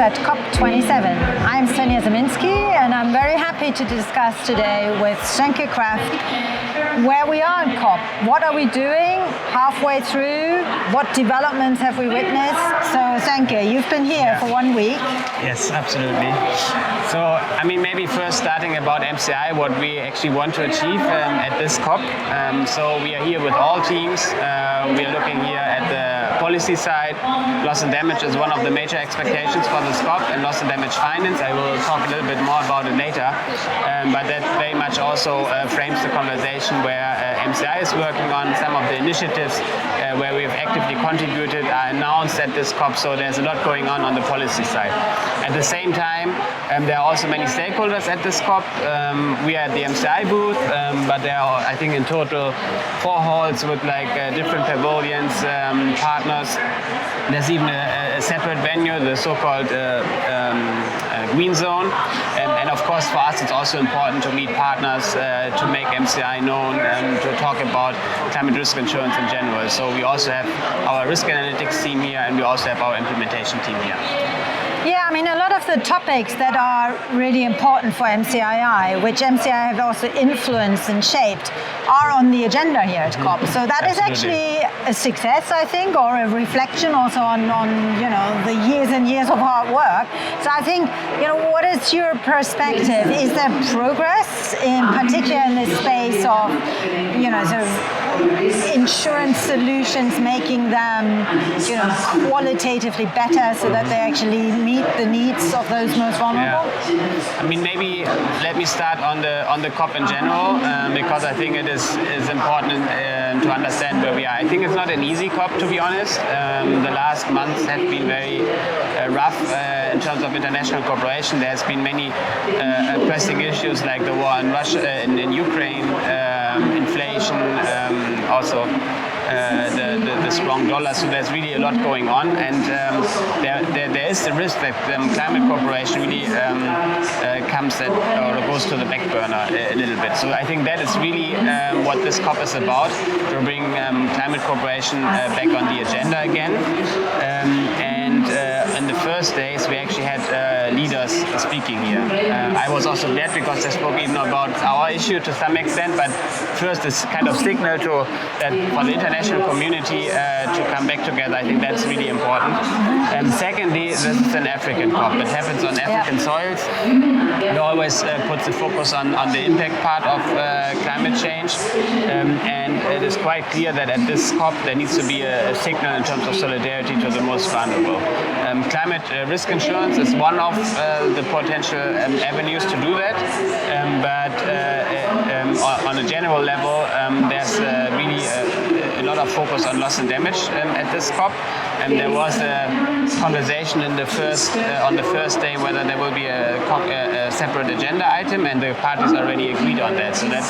at COP27. I'm Surminski, and I'm very happy to discuss today with Soenke Kreft where we are in COP. What are we doing halfway through? What developments have we witnessed? So Soenke, you've been here for 1 week. Yes, absolutely. So, I mean, maybe first starting about MCI, what we actually want to achieve at this COP. So we are here with all teams. We are looking here at the policy side. Loss and damage is one of the major expectations for this COP, and loss and damage finance. I will talk a little bit more about it later, but that very much also frames the conversation where MCI is working on. Some of the initiatives where we have actively contributed are announced at this COP, so there's a lot going on the policy side. At the same time, there are also many stakeholders at this COP. We are at the MCI booth, but there are, I think, in total 4 halls with like different pavilions, partners. There's even a separate venue, the so-called green zone. And of course, for us, it's also important to meet partners, to make MCI known, to talk about climate risk insurance in general. So we also have our risk analytics team here, and we also have our implementation team here. Yeah, I mean, a lot of the topics that are really important for MCII, which MCI have also influenced and shaped, are on the agenda here at COP. So that is actually a success, I think, or a reflection also on the years and years of hard work. So I think, what is your perspective? Is there progress, in particular in this space of, sort of insurance solutions, making them, qualitatively better so that they actually meet the needs of those most vulnerable? Yeah. I mean, maybe let me start on the COP in general, because I think it is important to understand where we are. I think it's not an easy COP, to be honest. The last months have been very rough in terms of international cooperation. There's been many pressing issues like the war in Russia, in Ukraine, inflation, also the strong dollar. So there's really a lot going on, and there is the risk that climate cooperation really goes to the back burner a little bit. So I think that is really what this COP is about, to bring climate cooperation back on the agenda again. In the first days, we actually had leaders speaking here. I was also glad because they spoke even about our issue to some extent, but first this kind of signal that for the international community to come back together. I think that's really important. And secondly, this is an African COP. It happens on African soils. It always puts the focus on the impact part of climate change. And it is quite clear that at this COP there needs to be a signal in terms of solidarity to the most vulnerable. Climate risk insurance is one of the potential avenues to do that, but on a general level, there's really a lot of focus on loss and damage at this COP. There was a conversation on the first day whether there will be a separate agenda item, and the parties already agreed on that. So that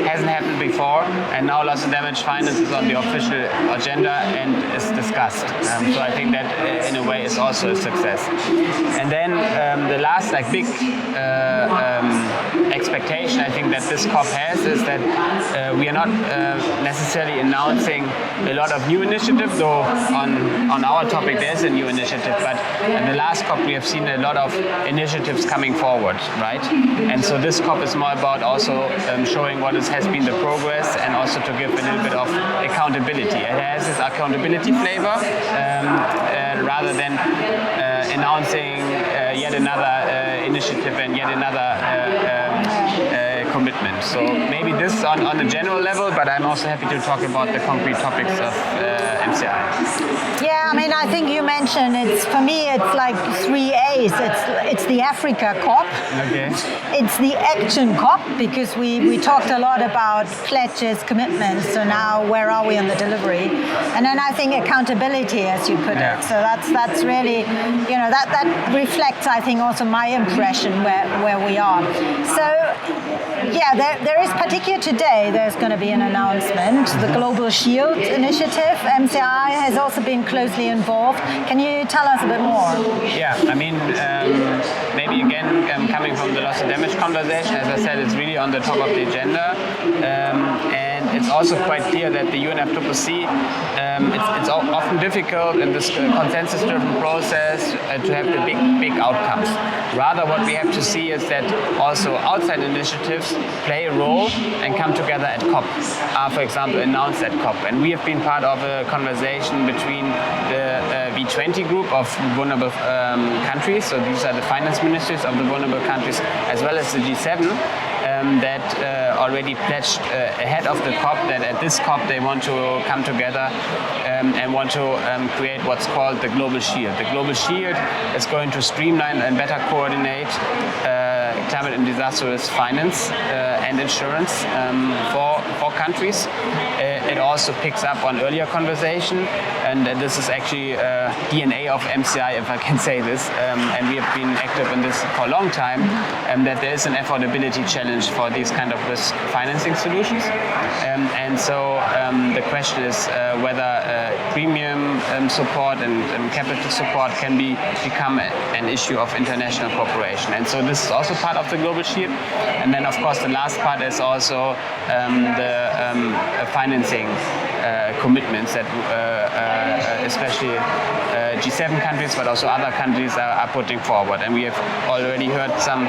hasn't happened before, and now loss and damage finance is on the official agenda and is discussed. So I think that in a way is also a success. And then the last big expectation I think that this COP has is that we are not necessarily announcing a lot of new initiatives, though on our topic there's a new initiative, but in the last COP we have seen a lot of initiatives coming forward, right? And so this COP is more about also showing what has been the progress, and also to give a little bit of accountability. It has this accountability flavor rather than announcing yet another initiative and yet another commitment. So maybe this on a general level, but I'm also happy to talk about the concrete topics of MCI. Yeah, I mean, I think you mentioned for me it's like 3 A's. It's the Africa COP. Okay. It's the action COP, because we talked a lot about pledges, commitments. So now where are we on the delivery? And then I think accountability, as you put it. So that's really, that reflects, I think, also my impression where we are. So yeah, there is particular today, there's going to be an announcement, the Global Shield initiative. MCI has also been closely involved. Can you tell us a bit more? Yeah, I mean, maybe again, coming from the loss and damage conversation, as I said, it's really on the top of the agenda. And it's also quite clear that the UNFCCC, it's often difficult in this consensus-driven process to have the big outcomes. Rather, what we have to see is that also outside initiatives play a role and come together at COP. For example, announced at COP. And we have been part of a conversation between the V20 group of vulnerable countries, so these are the finance ministers of the vulnerable countries, as well as the G7, that already pledged ahead of the COP that at this COP they want to come together and want to create what's called the Global Shield. The Global Shield is going to streamline and better coordinate climate and disaster risk finance and insurance for countries. It also picks up on earlier conversation, and this is actually DNA of MCI, if I can say this, and we have been active in this for a long time, that there is an affordability challenge for these kind of risk financing solutions. And so the question is whether premium support and capital support can become an issue of international cooperation. And so this is also part of the Global Shield. And then, of course, the last part is also the financing commitments that especially G7 countries, but also other countries are putting forward. And we have already heard some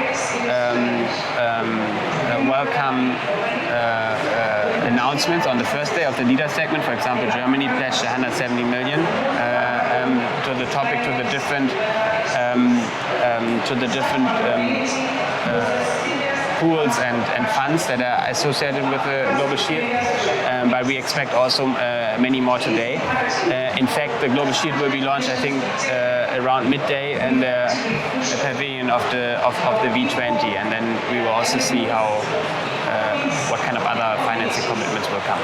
welcome announcements on the first day of the leader segment. For example, Germany pledged 170 million to the topic, to the different pools and funds that are associated with the Global Shield, but we expect also many more today. In fact, the Global Shield will be launched, I think, around midday in the pavilion of the V20, and then we will also see how what kind of other financing commitments will come.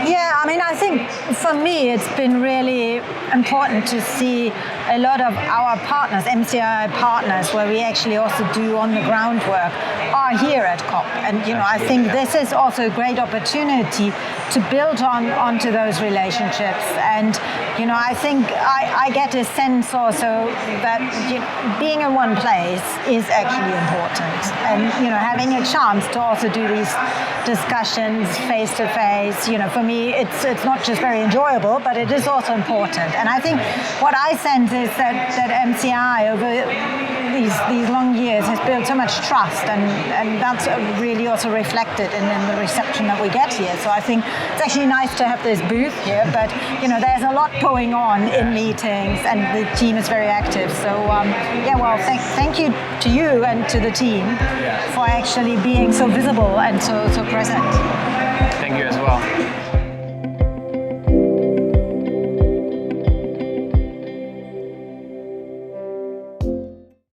Yeah, I mean, I think for me it's been really important to see a lot of our partners, MCI partners, where we actually also do on the ground work, are here at COP. And I think this is also a great opportunity to build onto those relationships. And I think I get a sense also that being in one place is actually important. And having a chance to also do these discussions face to face, for me it's not just very enjoyable, but it is also important. And I think what I sense is that MCI over these long years has built so much trust, and that's really also reflected in the reception that we get here. So I think it's actually nice to have this booth here, but there's a lot going on in meetings, and the team is very active. So thank you to you and to the team for actually being so visible and so present.